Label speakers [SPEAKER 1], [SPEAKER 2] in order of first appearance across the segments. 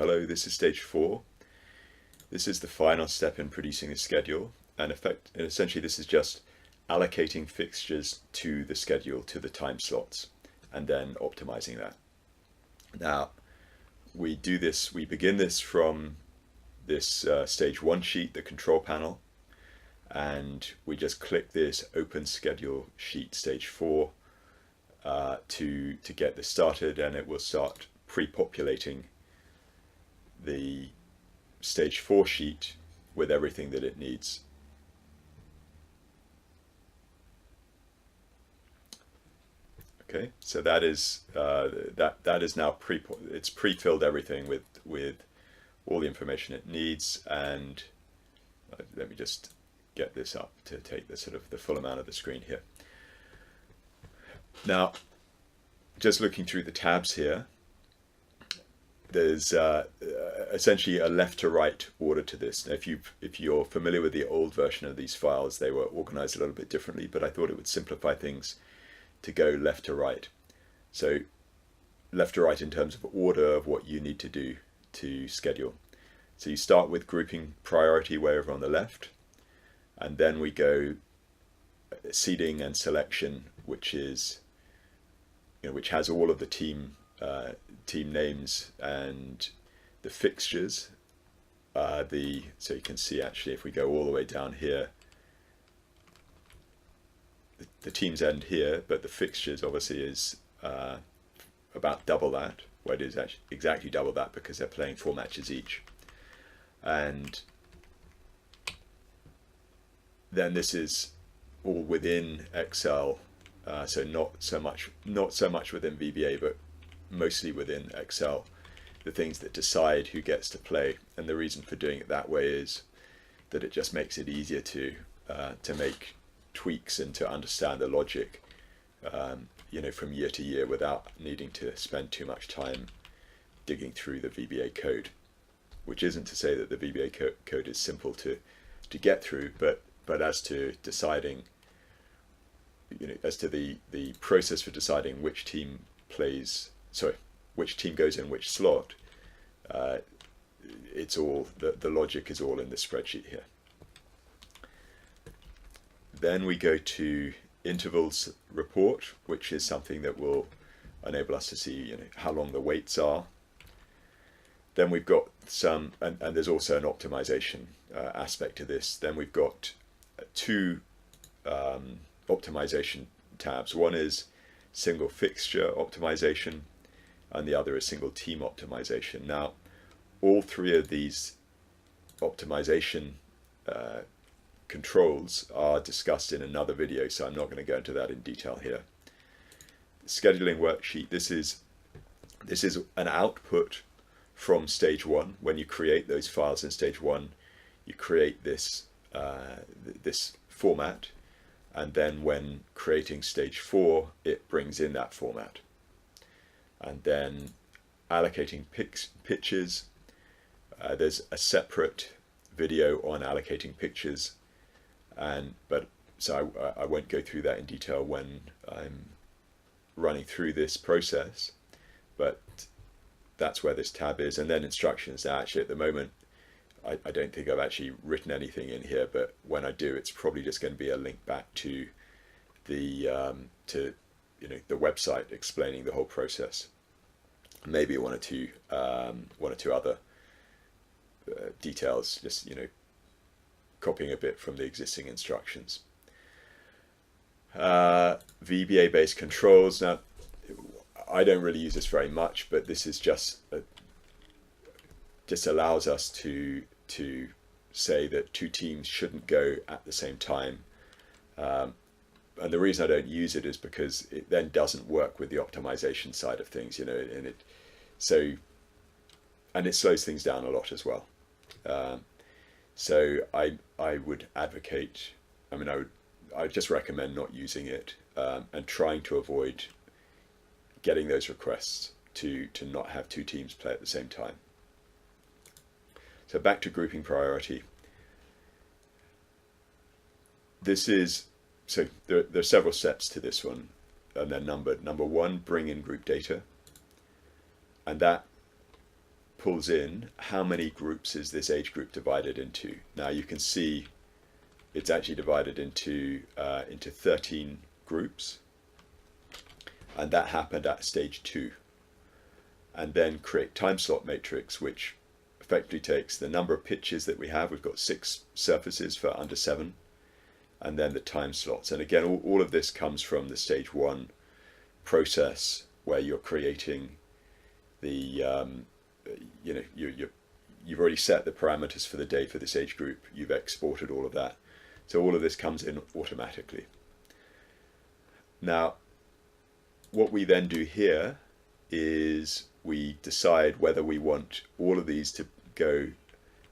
[SPEAKER 1] Hello, this is stage 4. This is the final step in producing a schedule, and essentially this is just allocating fixtures to the schedule, to the time slots, and then optimizing that. Now, we begin this from this stage 1 sheet, the control panel, and we just click this open schedule sheet stage 4 to get this started, and it will start pre-populating the stage 4 sheet with everything that it needs. Okay, so that is now pre-filled everything with all the information it needs, and let me just get this up to take the full amount of the screen here. Now, just looking through the tabs here, there's essentially a left to right order to this. Now, if you're familiar with the old version of these files, they were organized a little bit differently, but I thought it would simplify things to go left to right. So left to right in terms of order of what you need to do to schedule. So you start with grouping priority way over on the left, and then we go seeding and selection, which is, which has all of the team names and the fixtures. So you can see, actually, if we go all the way down here, the teams end here, but the fixtures obviously is about double that. Well, it is actually exactly double that because they're playing 4 matches each. And then this is all within Excel, so not so much within VBA, but mostly within Excel, the things that decide who gets to play. And the reason for doing it that way is that it just makes it easier to make tweaks and to understand the logic, from year to year without needing to spend too much time digging through the VBA code. Which isn't to say that the VBA code is simple to get through, but as to deciding, as to the process for deciding which team which team goes in which slot, it's all the logic is all in this spreadsheet here. Then we go to intervals report, which is something that will enable us to see how long the waits are. Then we've got some, and there's also an optimization aspect to this. Then we've got 2 optimization tabs. One is single fixture optimization, and the other is single team optimization. Now, all 3 of these optimization controls are discussed in another video, so I'm not going to go into that in detail here. The scheduling worksheet, this is an output from stage 1. When you create those files in stage 1, you create this this format, and then when creating stage 4, it brings in that format. And then allocating pitches, there's a separate video on allocating pitches, so I won't go through that in detail when I'm running through this process, but that's where this tab is. And then instructions. Now, actually, at the moment, I don't think I've actually written anything in here, but when I do, it's probably just going to be a link back to the the website explaining the whole process. Maybe one or two other details, just copying a bit from the existing instructions. VBA based controls. Now, I don't really use this very much, but this is just allows us to say that 2 teams shouldn't go at the same time. And the reason I don't use it is because it then doesn't work with the optimization side of things, and it slows things down a lot as well. So I would advocate, I just recommend not using it, and trying to avoid getting those requests to not have 2 teams play at the same time. So back to grouping priority. So there are several steps to this one, and they're numbered. Number 1, bring in group data, and that pulls in how many groups is this age group divided into. Now you can see it's actually divided into 13 groups, and that happened at stage 2. And then create time slot matrix, which effectively takes the number of pitches that we have. We've got 6 surfaces for under 7, and then the time slots. And again, all of this comes from the stage 1 process, where you're creating the you've already set the parameters for the day for this age group. You've exported all of that, so all of this comes in automatically. Now, what we then do here is we decide whether we want all of these to go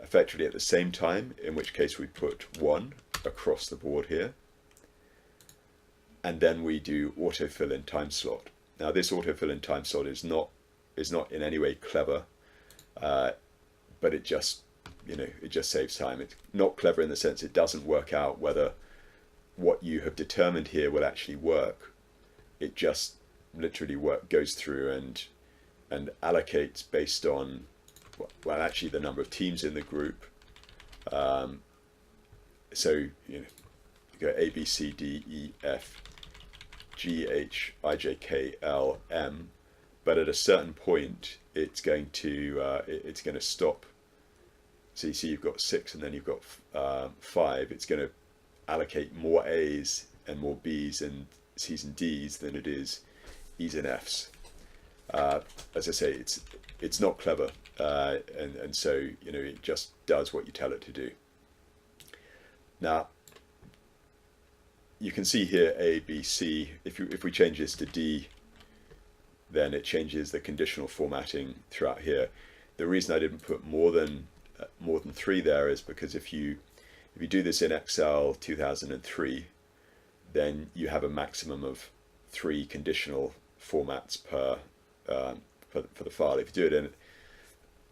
[SPEAKER 1] effectively at the same time, in which case we put 1 across the board here, and then we do autofill in time slot. Now this autofill in time slot is not in any way clever, but it just saves time. It's not clever in the sense it doesn't work out whether what you have determined here will actually work. It just literally goes through and allocates based on, well, actually the number of teams in the group. So you go A, B, C, D, E, F, G, H, I, J, K, L, M, but at a certain point it's going to stop. So you see you've got 6 and then you've got 5. It's going to allocate more A's and more B's and C's and D's than it is E's and F's. As I say, it's not clever, and so it just does what you tell it to do. Now you can see here A, B, C. If we change this to D, then it changes the conditional formatting throughout here. The reason I didn't put more than 3 there is because if you do this in Excel 2003, then you have a maximum of 3 conditional formats per for the file. If you do it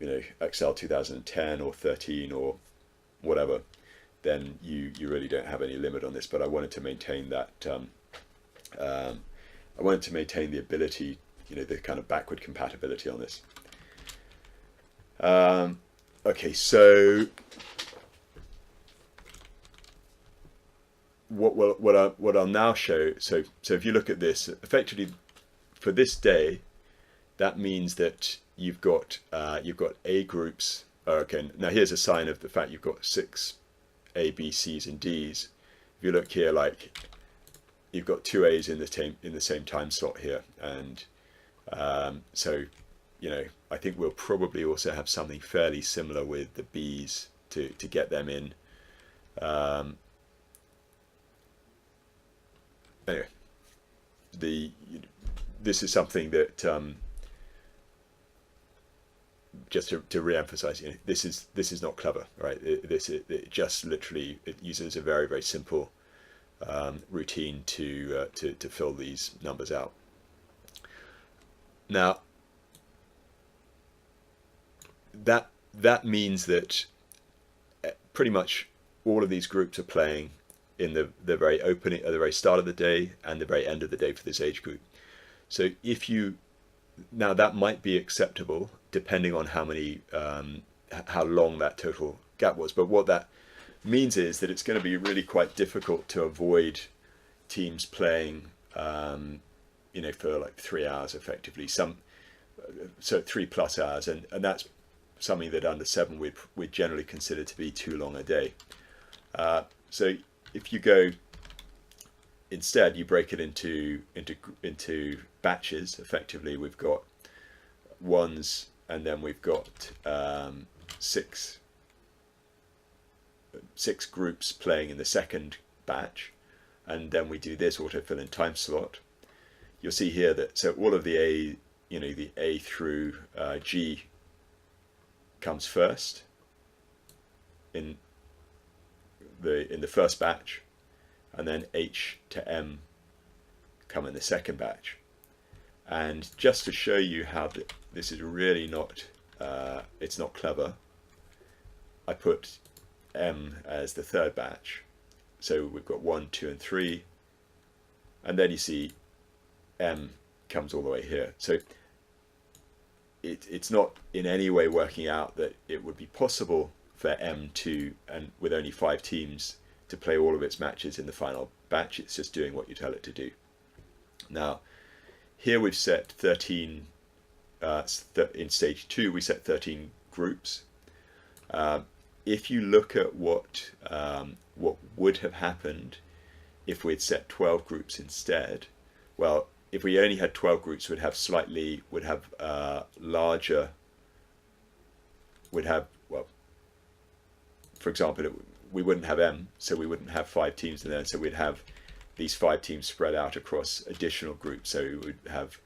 [SPEAKER 1] in Excel 2010 or 13 or whatever, then you really don't have any limit on this. But I wanted to maintain that. I wanted to maintain the ability, the kind of backward compatibility on this. Okay, so what I'll now show. So if you look at this, effectively for this day, that means that you've got A groups. Okay, now here's a sign of the fact you've got 6 A, B, C's, and D's. If you look here, like you've got 2 A's in the same time slot here, and so I think we'll probably also have something fairly similar with the B's to get them in. Anyway, this is something that just to re-emphasize, this is not clever, right? It just literally uses a very, very simple routine to fill these numbers out. Now that means that pretty much all of these groups are playing in the very opening, at the very start of the day and the very end of the day for this age group. So now that might be acceptable depending on how long that total gap was. But what that means is that it's going to be really quite difficult to avoid teams playing, for like 3 hours effectively. So 3+ hours, and that's something that under 7 we'd generally consider to be too long a day. So if you go instead, you break it into batches. Effectively, we've got ones, and then we've got 6 groups playing in the second batch, and then we do this autofill in time slot. You'll see here that all of the the A through G comes first in the first batch, and then H to M come in the second batch. And just to show you how this is really not, it's not clever, I put M as the third batch. So we've got 1, 2, and 3, and then you see M comes all the way here. So it's not in any way working out that it would be possible for M to, and with only 5 teams, to play all of its matches in the final batch. It's just doing what you tell it to do. Now, here we've set 13, in stage 2 we set 13 groups. If you look at what would have happened if we'd set 12 groups instead, well, if we only had 12 groups, would have larger, well, for example, we wouldn't have M, so we wouldn't have 5 teams in there, so we'd have these 5 teams spread out across additional groups. So we would have,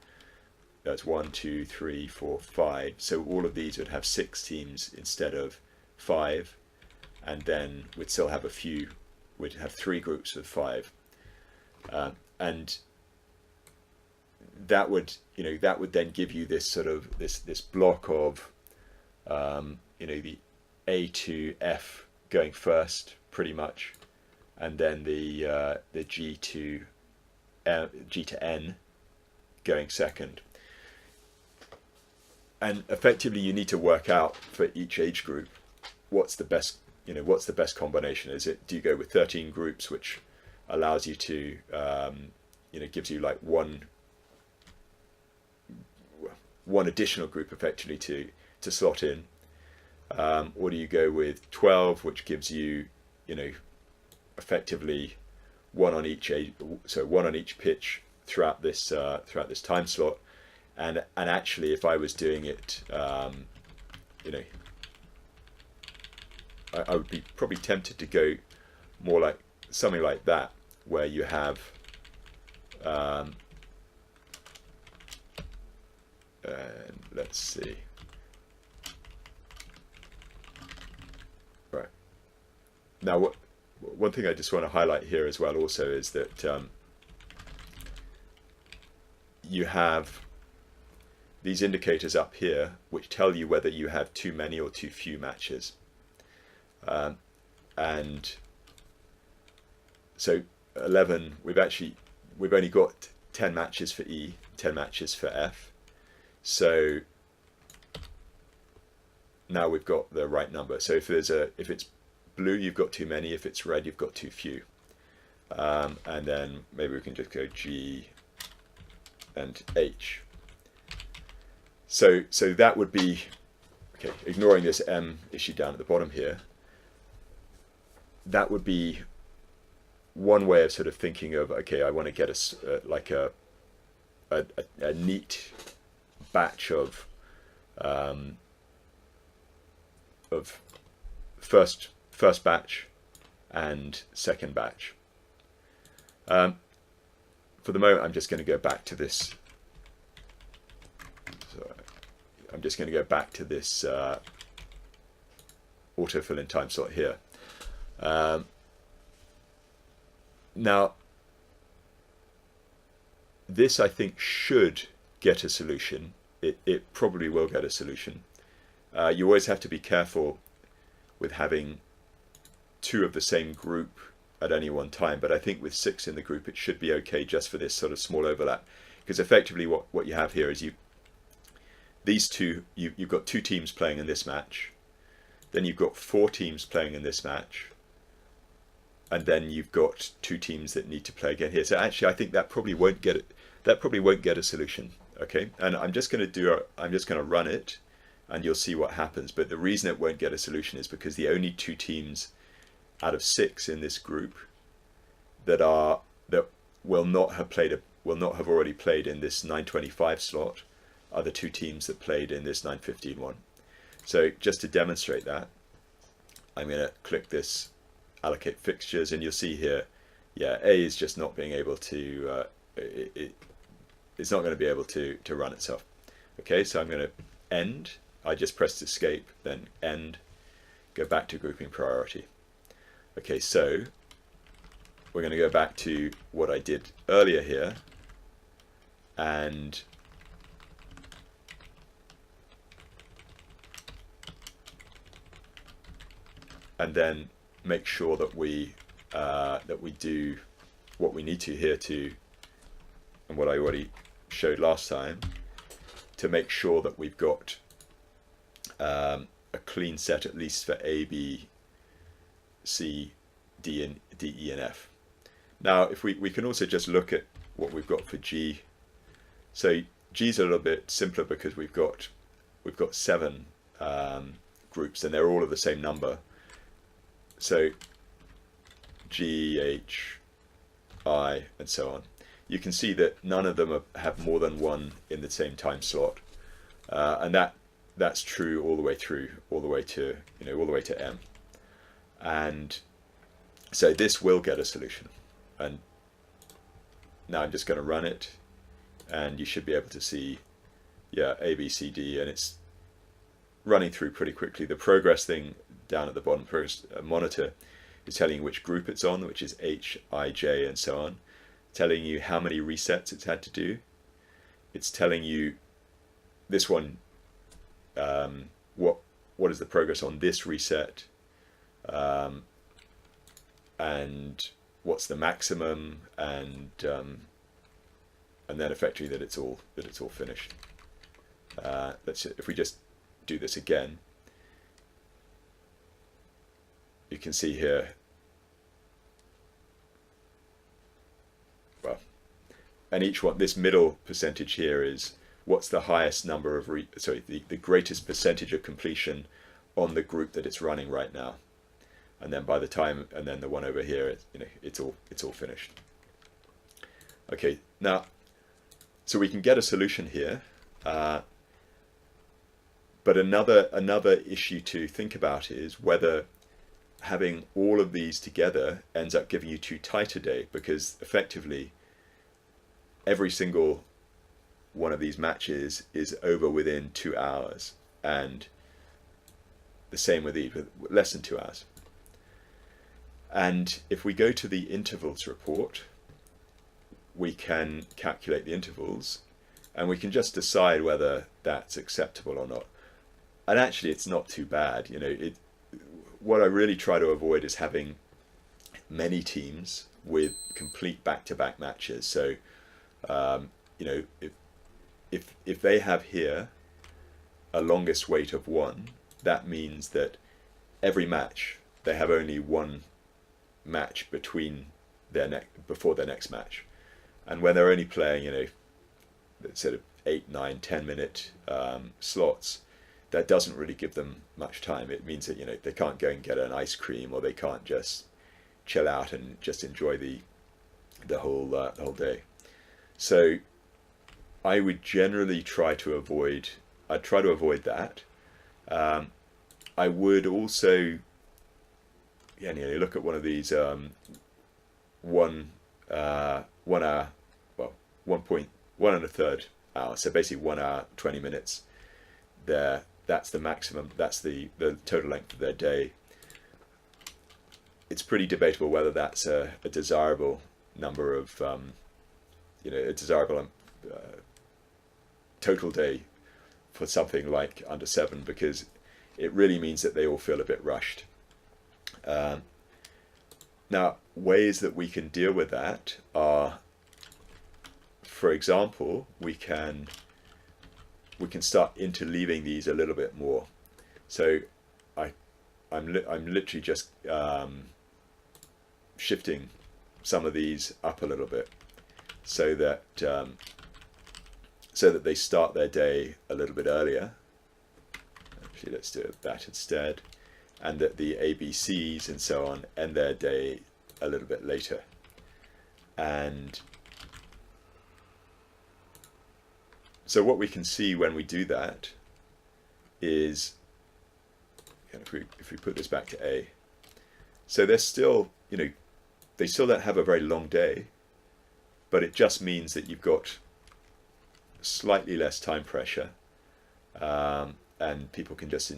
[SPEAKER 1] that's 1, 2, 3, 4, 5. So all of these would have 6 teams instead of 5, and then we'd still have we'd have 3 groups with 5, and that would then give you this sort of this block of the A to F going first, pretty much, and then the G to N going second. And effectively, you need to work out for each age group what's the best combination. Do you go with 13 groups, which allows you to gives you like one additional group effectively to slot in, or do you go with 12, which gives you effectively one on each pitch throughout this time slot. And actually, if I was doing it, I would be probably tempted to go more like something like that, where you have and let's see, right now, one thing I just want to highlight here as well also is that you have these indicators up here which tell you whether you have too many or too few matches, and so 11, we've only got 10 matches for E, 10 matches for F, so now we've got the right number. So if it's blue, you've got too many; if it's red, you've got too few. And then maybe we can just go G and H. So that would be, okay, ignoring this M issue down at the bottom here, that would be one way of sort of thinking of, okay, I want to get a neat batch of first batch and second batch. For the moment, I'm just going to go back to this. So I'm just going to go back to this autofill in time slot here. Now, this I think should get a solution. It probably will get a solution. You always have to be careful with having 2 of the same group at any one time, but I think with 6 in the group it should be okay just for this sort of small overlap, because effectively what you have here is you've got 2 teams playing in this match, then you've got 4 teams playing in this match, and then you've got 2 teams that need to play again here. So actually I think that probably won't get a solution. Okay, and I'm just going to run it, and you'll see what happens. But the reason it won't get a solution is because the only 2 teams out of 6 in this group that will not have already played in this 925 slot are the 2 teams that played in this 915 one. So just to demonstrate that, I'm going to click this allocate fixtures, and you'll see here, yeah, A is just not being able to it's not going to be able to run itself. Okay, so I'm going to end. I just pressed escape, then end, go back to grouping priority. Okay, so we're going to go back to what I did earlier here, and then make sure that we do what we need to here and what I already showed last time, to make sure that we've got a clean set at least for A, B, C, D, E, and F. Now, if we can also just look at what we've got for G. So G's a little bit simpler because we've got 7 groups and they're all of the same number. So G, H, I, and so on. You can see that none of them have more than one in the same time slot, and that's true all the way through, all the way to M. And so this will get a solution. And now I'm just going to run it, and you should be able to see, yeah, A, B, C, D, and it's running through pretty quickly. The progress thing down at the bottom, progress monitor, is telling you which group it's on, which is H, I, J, and so on. Telling you how many resets it's had to do. It's telling you this one, what is the progress on this reset, and what's the maximum, and then effectively that it's all finished. If we just do this again, you can see here. Well, and each one, this middle percentage here is what's the highest number of the greatest percentage of completion on the group that it's running right now. And then by the time, and then the one over here, it's all finished. Okay, now, so we can get a solution here, but another issue to think about is whether having all of these together ends up giving you too tight a day, because effectively every single one of these matches is over within 2 hours, and the same with these, with less than 2 hours. And if we go to the intervals report, we can calculate the intervals, and we can just decide whether that's acceptable or not. And actually, it's not too bad. What I really try to avoid is having many teams with complete back-to-back matches. So, if they have here a longest wait of 1, that means that every match they have only one match before their next match, and when they're only playing, sort of 8, 9, 10-minute slots, that doesn't really give them much time. It means that they can't go and get an ice cream, or they can't just chill out and just enjoy the whole day. So I would generally try to avoid that. I would also look at one of these 1 hour, well, 1 1/3 hour. So basically 1 hour, 20 minutes there. That's the maximum. That's the total length of their day. It's pretty debatable whether that's a desirable number of, a desirable total day for something like under 7, because it really means that they all feel a bit rushed. Now, ways that we can deal with that are, for example, we can start interleaving these a little bit more. So I'm literally just shifting some of these up a little bit, so that they start their day a little bit earlier. Actually, let's do that instead, and that the ABCs and so on end their day a little bit later. And so what we can see when we do that is, if we put this back to A, so they're still, they still don't have a very long day, but it just means that you've got slightly less time pressure, and people can just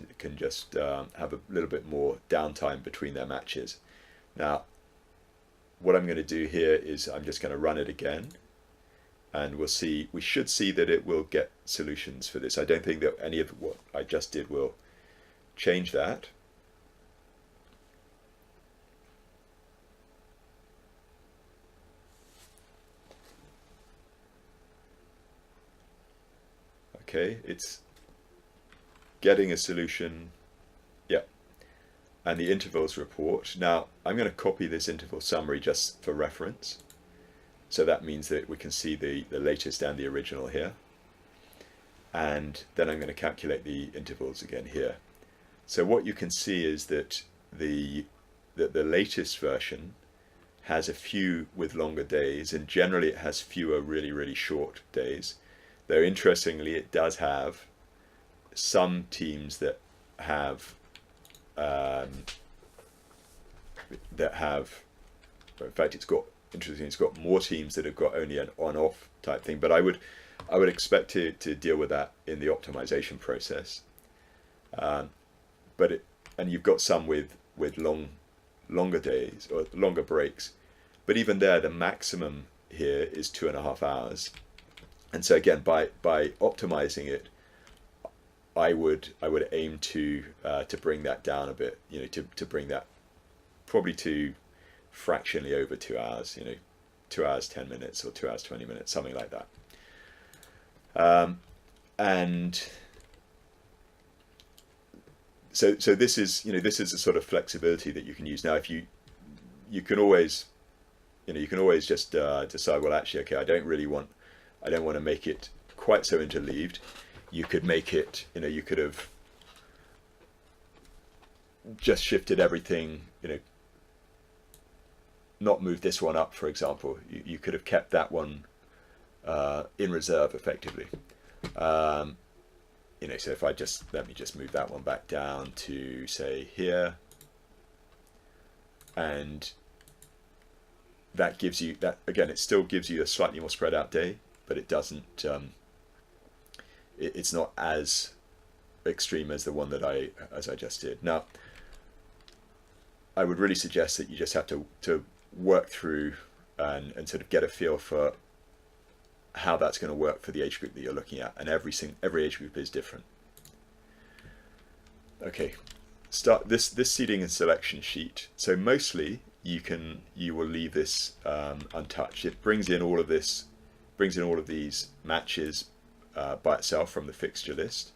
[SPEAKER 1] have a little bit more downtime between their matches. Now, what I'm going to do here is I'm just going to run it again, and we should see that it will get solutions for this. I don't think that any of what I just did will change that. okay, it's getting a solution, yeah, and the intervals report. Now I'm going to copy this interval summary just for reference. So that means that we can see the latest and the original here. And then I'm going to calculate the intervals again here. So what you can see is that the latest version has a few with longer days, and generally it has fewer really, really short days. Though interestingly, it does have some teams that have in fact, it's got more teams that have got only an on-off type thing. But I would expect to deal with that in the optimization process. And you've got some with longer days or longer breaks, but even there, the maximum here is 2.5 hours. And so again, by optimizing it, I would aim to bring that down a bit, to bring that probably to fractionally over 2 hours, 2 hours 10 minutes or 2 hours 20 minutes, something like that. And so this is a sort of flexibility that you can use. Now, if you can always just decide, well, actually, okay, I don't want to make it quite so interleaved. You could make it, you could have just shifted everything, not moved this one up, for example. You could have kept that one in reserve effectively. So if let me just move that one back down to, say, here, and that gives you that again. It still gives you a slightly more spread out day, but it doesn't. It's not as extreme as the one that I just did. Now, I would really suggest that you just have to work through and sort of get a feel for how that's going to work for the age group that you're looking at, and every age group is different. Okay, start this seeding and selection sheet. So mostly you will leave this untouched. It brings in all of these matches by itself from the fixture list.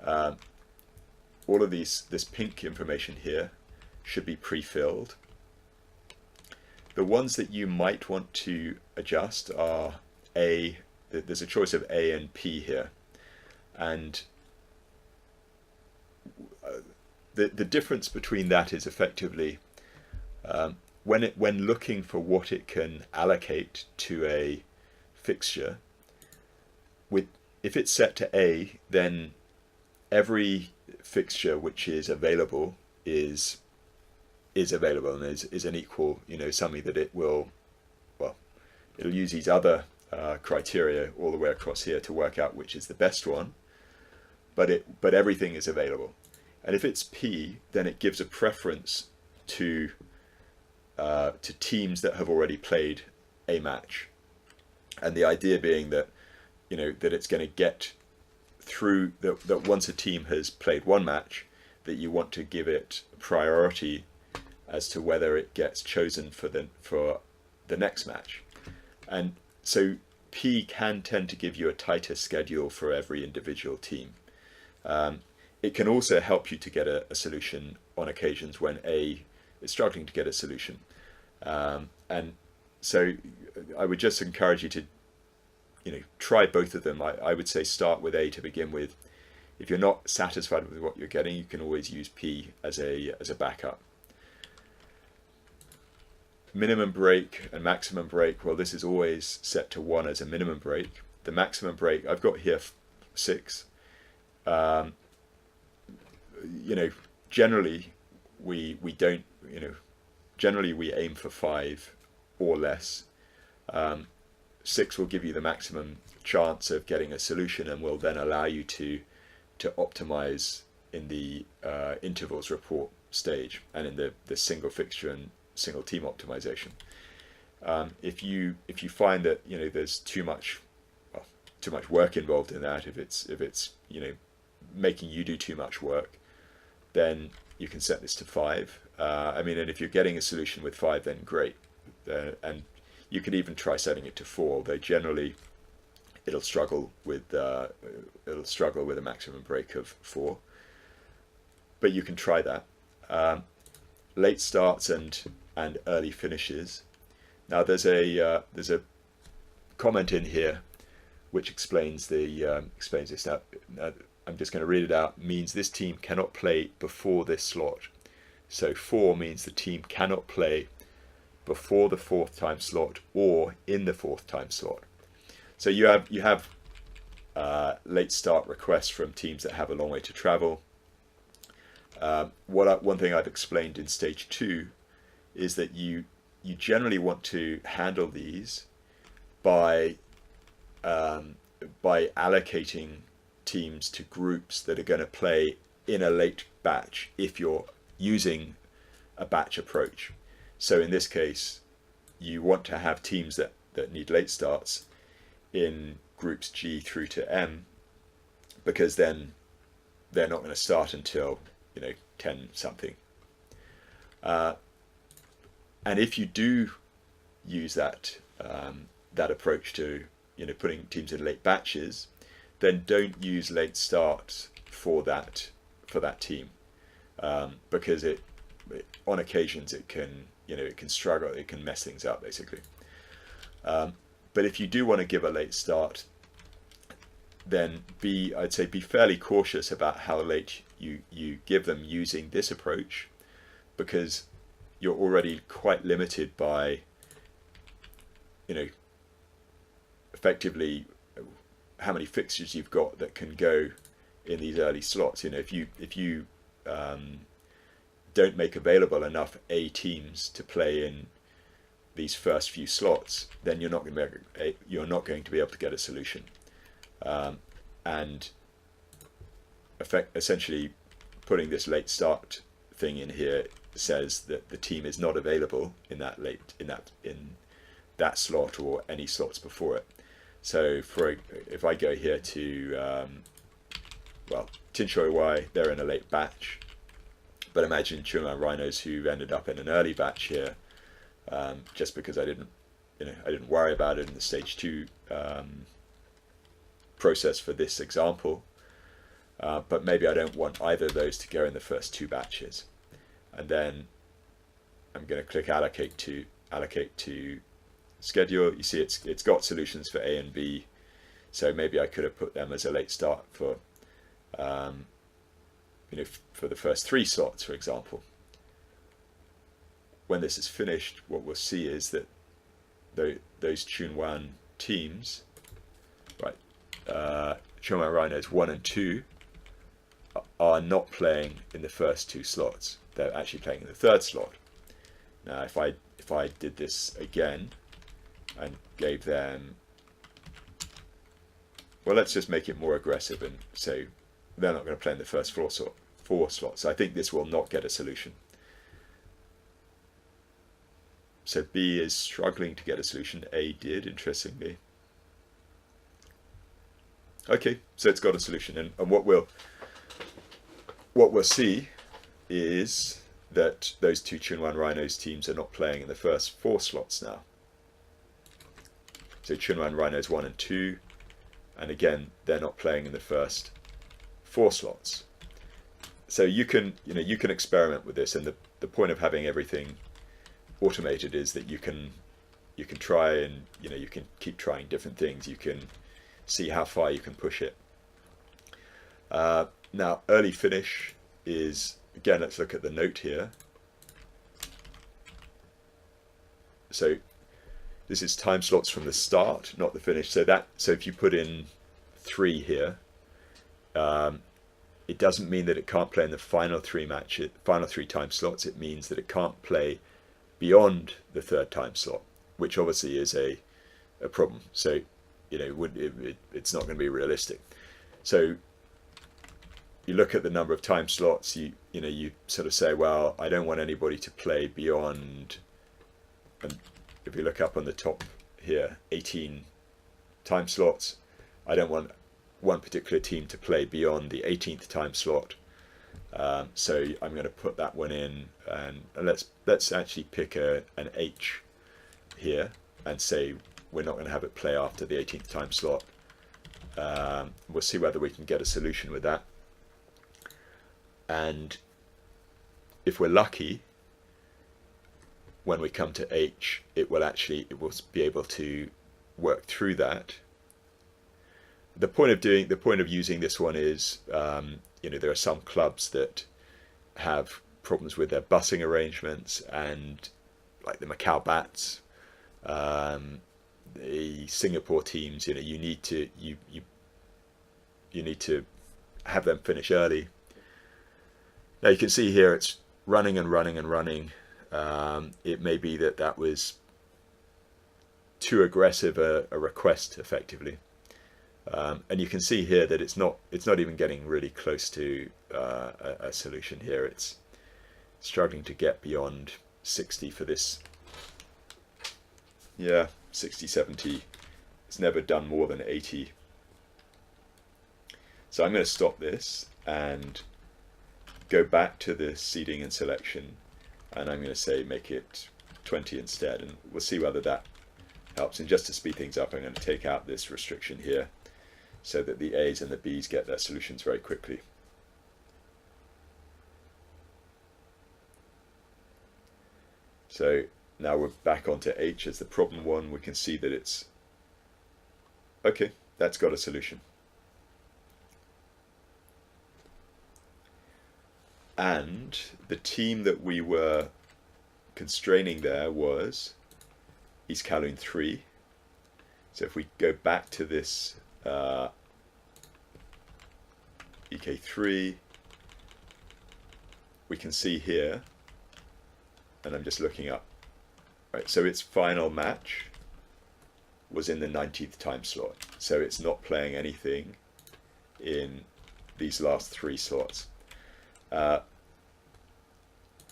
[SPEAKER 1] All of this pink information here should be pre-filled. The ones that you might want to adjust are there's a choice of A and P here, and the difference between that is effectively when looking for what it can allocate to a fixture. If it's set to A, then every fixture which is available is available and is an equal, something that it'll use these other criteria all the way across here to work out which is the best one, but everything is available. And if it's P, then it gives a preference to teams that have already played a match, and the idea being that that it's going to get through that once a team has played one match, that you want to give it priority as to whether it gets chosen for the next match. And so P can tend to give you a tighter schedule for every individual team. It can also help you to get a solution on occasions when A is struggling to get a solution. And so I would just encourage you to try both of them. I would say start with A to begin with. If you're not satisfied with what you're getting, you can always use P as a backup. Minimum break and maximum break, well, this is always set to 1 as a minimum break. The maximum break, I've got here 6. Generally we don't, generally we aim for 5 or less. 6 will give you the maximum chance of getting a solution and will then allow you to optimize in the intervals report stage and in the single fixture and single team optimization. If you find that there's too much work involved in that, if it's making you do too much work, then you can set this to 5. And if you're getting a solution with 5, then great. And you could even try setting it to 4, though generally it'll struggle with a maximum break of 4. But you can try that. Late starts and early finishes. Now there's a comment in here which explains this. Now I'm just going to read it out. Means this team cannot play before this slot. So 4 means the team cannot play before the 4th time slot or in the 4th time slot. So you have late start requests from teams that have a long way to travel. One thing I've explained in stage 2 is that you generally want to handle these by allocating teams to groups that are going to play in a late batch if you're using a batch approach. So in this case, you want to have teams that need late starts in groups G through to M, because then they're not going to start until 10 something. And if you do use that approach to putting teams in late batches, then don't use late starts for that team, because it on occasions it can struggle, it can mess things up basically. But if you do want to give a late start, then I'd say be fairly cautious about how late you give them using this approach, because you're already quite limited by effectively how many fixtures you've got that can go in these early slots. If you don't make available enough A teams to play in these first few slots, then you're not going to be able to get a solution. And essentially putting this late start thing in here says that the team is not available in that slot or any slots before it. So if I go here to Tinshoy Y, they're in a late batch, but imagine Chunwan Rhinos who ended up in an early batch here, just because I didn't worry about it in the stage 2 process for this example, but maybe I don't want either of those to go in the first 2 batches. And then I'm going to click allocate to schedule. You see it's got solutions for A and B, so maybe I could have put them as a late start for for the first 3 slots, for example. When this is finished, what we'll see is that those Chunwan teams, right, Chunwan Rhinos 1 and 2, are not playing in the first 2 slots. They're actually playing in the 3rd slot. Now, if I did this again and gave them, well, let's just make it more aggressive and say they're not going to play in the first 4 slots. I think this will not get a solution. So B is struggling to get a solution. A did, interestingly. Okay, so it's got a solution, and what we'll see is that those 2 Chunwan Rhinos teams are not playing in the first 4 slots now. So Chunwan Rhinos 1 and 2, and again they're not playing in the first 4 slots. So you can experiment with this, and the point of having everything automated is that you can try, and you can keep trying different things. You can see how far you can push it. Now early finish is, again, let's look at the note here. So this is time slots from the start, not the finish. So if you put in 3 here, it doesn't mean that it can't play in the final 3 time slots. It means that it can't play beyond the 3rd time slot, which obviously is a problem. So it's not going to be realistic. So you look at the number of time slots. You sort of say, well, I don't want anybody to play beyond. And if you look up on the top here, 18 time slots. I don't want one particular team to play beyond the 18th time slot. So I'm going to put that one in, and let's actually pick an H here and say we're not going to have it play after the 18th time slot. We'll see whether we can get a solution with that. And if we're lucky, when we come to H, it will be able to work through that. The point of using this one is, there are some clubs that have problems with their busing arrangements, and like the Macau Bats, the Singapore teams, you need to have them finish early. Now you can see here it's running and running and running. It may be that was too aggressive a request, effectively. And you can see here that it's not even getting really close to a solution here. It's struggling to get beyond 60 for this. Yeah, 60, 70. It's never done more than 80. So I'm going to stop this and go back to the seeding and selection, and I'm going to say make it 20 instead, and we'll see whether that helps. And just to speed things up, I'm going to take out this restriction here so that the A's and the B's get their solutions very quickly. So now we're back onto H as the problem one. We can see that it's okay, that's got a solution. And the team that we were constraining there was East Kowloon 3. So if we go back to this EK3, we can see here, and I'm just looking up, right, so its final match was in the 19th time slot, so it's not playing anything in these last 3 slots.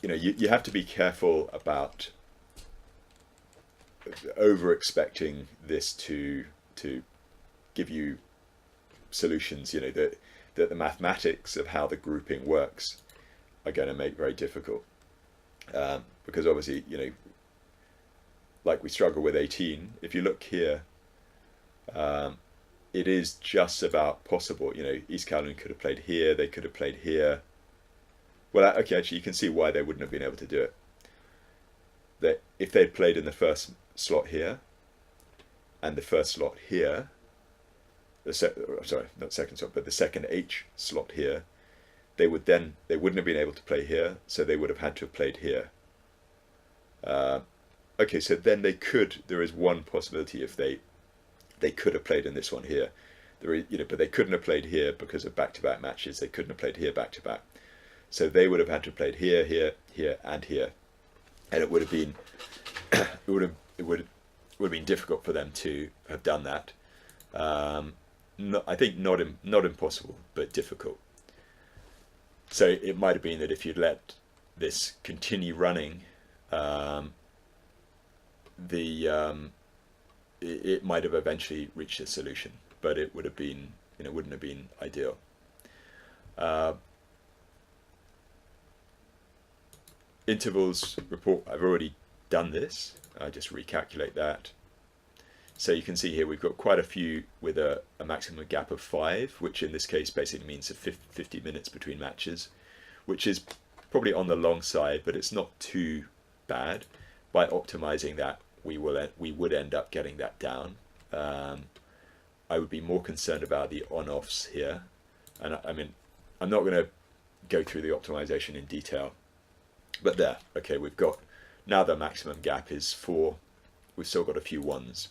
[SPEAKER 1] You have to be careful about over expecting this to give you solutions, that the mathematics of how the grouping works are going to make very difficult, because obviously, like we struggle with 18. If you look here, it is just about possible. East Kowloon could have played here, they could have played here. Well, okay, actually you can see why they wouldn't have been able to do it. That if they'd played in the first slot here and the first slot here, sorry, not second slot, but the second H slot here, they wouldn't have been able to play here, so they would have had to have played here. Okay, so then there is one possibility if they could have played in this one here. But they couldn't have played here because of back-to-back matches. They couldn't have played here back-to-back. So they would have had to have played here, here, here, and here, and it would have been it would have been difficult for them to have done that. I think not impossible, but difficult. So it might have been that if you'd let this continue running, it might have eventually reached a solution, but it would have been, wouldn't have been ideal. Intervals report, I've already done this. I just recalculate that. So you can see here we've got quite a few with a maximum gap of 5, which in this case basically means 50 minutes between matches, which is probably on the long side, but it's not too bad. By optimizing that, we would end up getting that down. I would be more concerned about the on-offs here, and I mean, I'm not going to go through the optimization in detail, but there, okay, we've got, now the maximum gap is 4, we've still got a few 1s,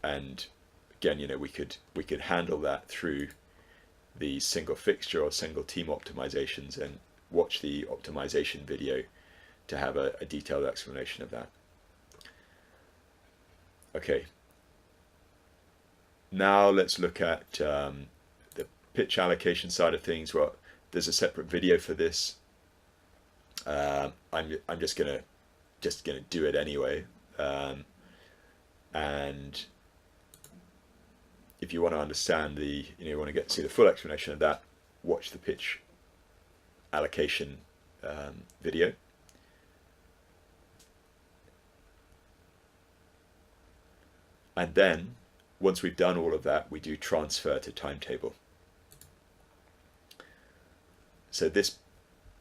[SPEAKER 1] and again, we could handle that through the single fixture or single team optimizations, and watch the optimization video to have a detailed explanation of that. Okay, now let's look at the pitch allocation side of things. Well, there's a separate video for this. I'm just gonna do it anyway, and if you want to understand you want to see the full explanation of that, watch the pitch allocation video. And then once we've done all of that, we do transfer to timetable. So this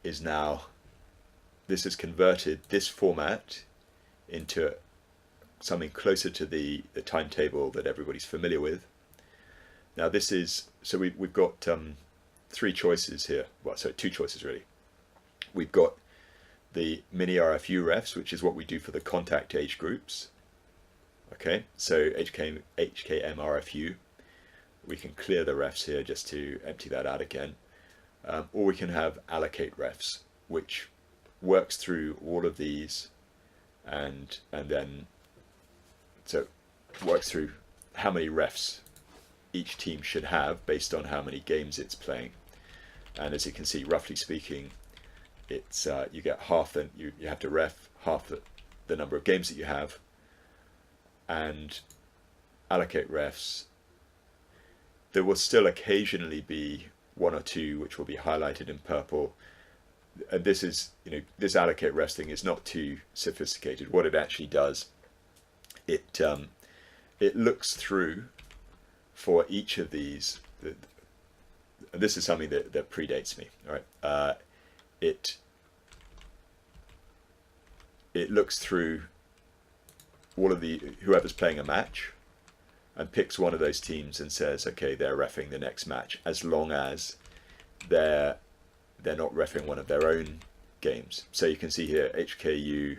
[SPEAKER 1] has converted this format into something closer to the timetable that everybody's familiar with. Now this is, so we've got three choices here. Well, so two choices really. We've got the mini RFU refs, which is what we do for the contact age groups. Okay, so HKM RFU. We can clear the refs here just to empty that out again. Or we can have allocate refs, which works through all of these and then so works through how many refs each team should have based on how many games it's playing. And as you can see, roughly speaking, it's you get half you have to ref half the number of games that you have, and allocate refs. There will still occasionally be one or two which will be highlighted in purple. And this is, this allocate refs thing is not too sophisticated. What it actually does, it looks through for each of these. And this is something that predates me. All right, it looks through all of whoever's playing a match, and picks one of those teams and says, okay, they're reffing the next match, as long as they're not reffing one of their own games. So you can see here HKU,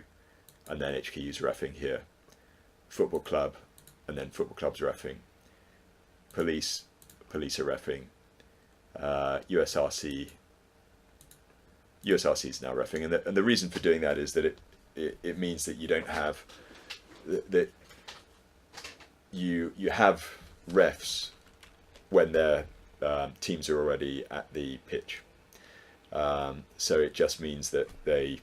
[SPEAKER 1] and then HKU's reffing here, football club, and then football club's reffing, police are reffing, USRC is now reffing, and the reason for doing that is that it means that you don't have that you have refs when their teams are already at the pitch. So it just means that they,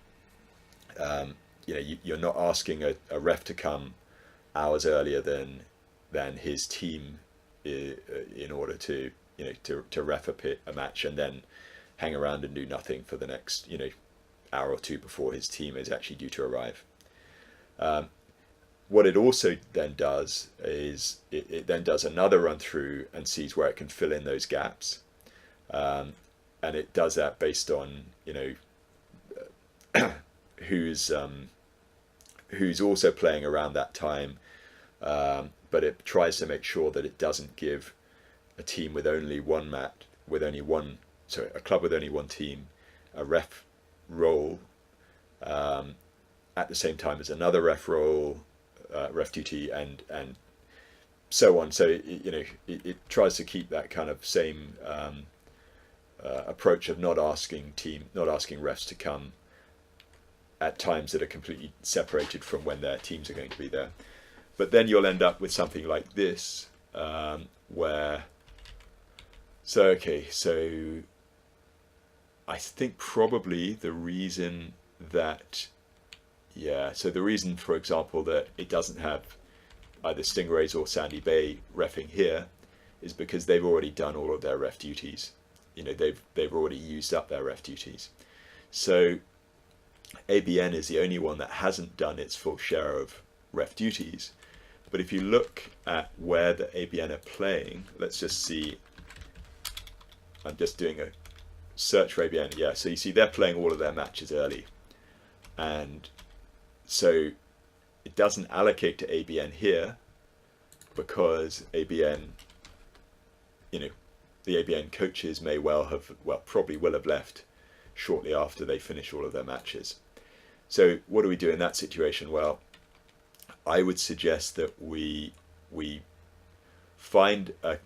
[SPEAKER 1] you're not asking a ref to come hours earlier than his team in order to ref a match and then hang around and do nothing for the next hour or two before his team is actually due to arrive. What it also then does is it then does another run through and sees where it can fill in those gaps, and it does that based on who's also playing around that time, but it tries to make sure that it doesn't give a team with only one a club with only one team a ref role at the same time as another ref role, ref duty, and so on. So it tries to keep that kind of same approach of not asking refs to come at times that are completely separated from when their teams are going to be there. But then you'll end up with something like this, where so I think probably the reason that the reason, for example, that it doesn't have either Stingrays or Sandy Bay reffing here is because they've already done all of their ref duties. They've already used up their ref duties. So ABN is the only one that hasn't done its full share of ref duties. But if you look at where the ABN are playing, let's just see. I'm just doing a search for ABN. Yeah, so you see they're playing all of their matches early, and so it doesn't allocate to ABN here because ABN, the ABN coaches may probably will have left shortly after they finish all of their matches. So what do we do in that situation? Well, I would suggest that we find a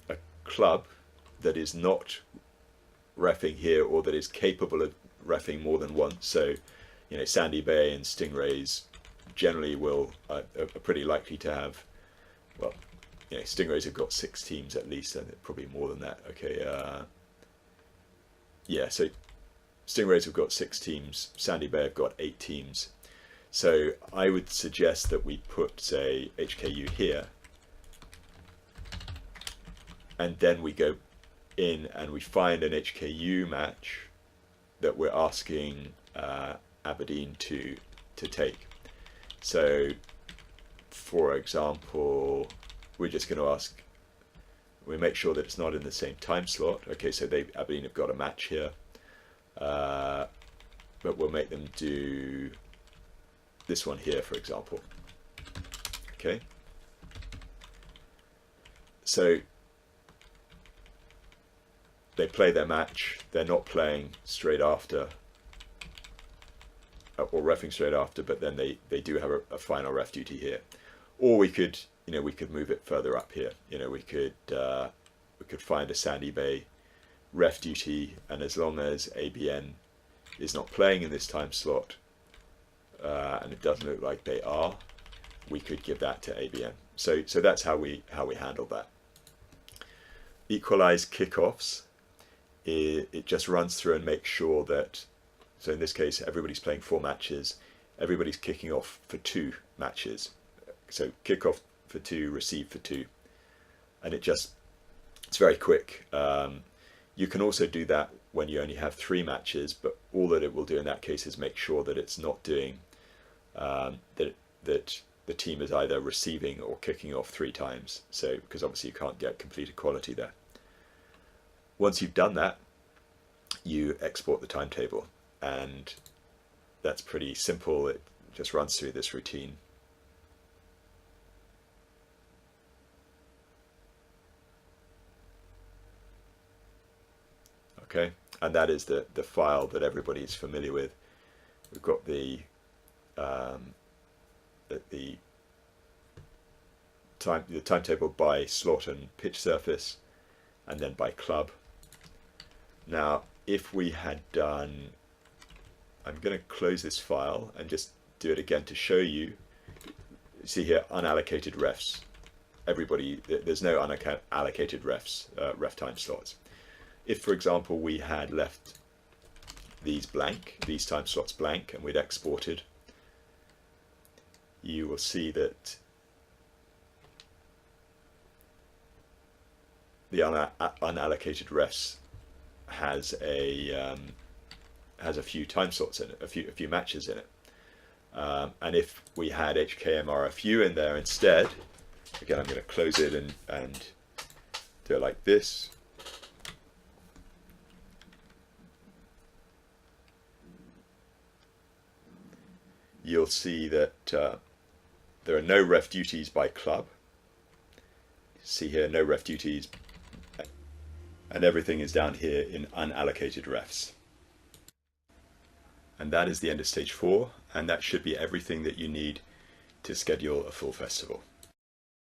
[SPEAKER 1] club that is not reffing here or that is capable of reffing more than once. So Sandy Bay and Stingrays generally are pretty likely to have, Stingrays have got 6 teams at least, and probably more than that. Okay, so Stingrays have got 6 teams, Sandy Bay have got 8 teams. So I would suggest that we put, say, HKU here, and then we go in and we find an HKU match that we're asking Aberdeen to take. So, for example, we're just going to ask, we make sure that it's not in the same time slot. Okay, so Aberdeen have got a match here, but we'll make them do this one here, for example. Okay, so they play their match, they're not playing straight after, or reffing straight after, but then they do have a final ref duty here. Or we could, we could move it further up here. We could find a Sandy Bay ref duty, and as long as ABN is not playing in this time slot, and it doesn't look like they are, we could give that to ABN. So that's how we handle that. Equalize kickoffs. It just runs through and makes sure that, so in this case everybody's playing 4 matches, everybody's kicking off for 2 matches. So kick off for 2, receive for 2, and it's very quick. You can also do that when you only have 3 matches, but all that it will do in that case is make sure that it's not doing that the team is either receiving or kicking off 3 times. So because obviously you can't get complete equality there. Once you've done that, you export the timetable, and that's pretty simple. It just runs through this routine. Okay, and that is the file that everybody's familiar with. We've got the timetable by slot and pitch surface, and then by club. Now, if we had done, I'm going to close this file and just do it again to show you. See here, unallocated refs. Everybody, there's no unallocated refs, ref time slots. If, for example, we had left these blank, these time slots blank, and we'd exported, you will see that the unallocated refs has a few time slots in it, a few matches in it, and if we had HKMRFU in there instead, again I'm going to close it and do it like this. You'll see that there are no ref duties by club. See here, no ref duties, and everything is down here in unallocated refs. And that is the end of stage 4, and that should be everything that you need to schedule a full festival.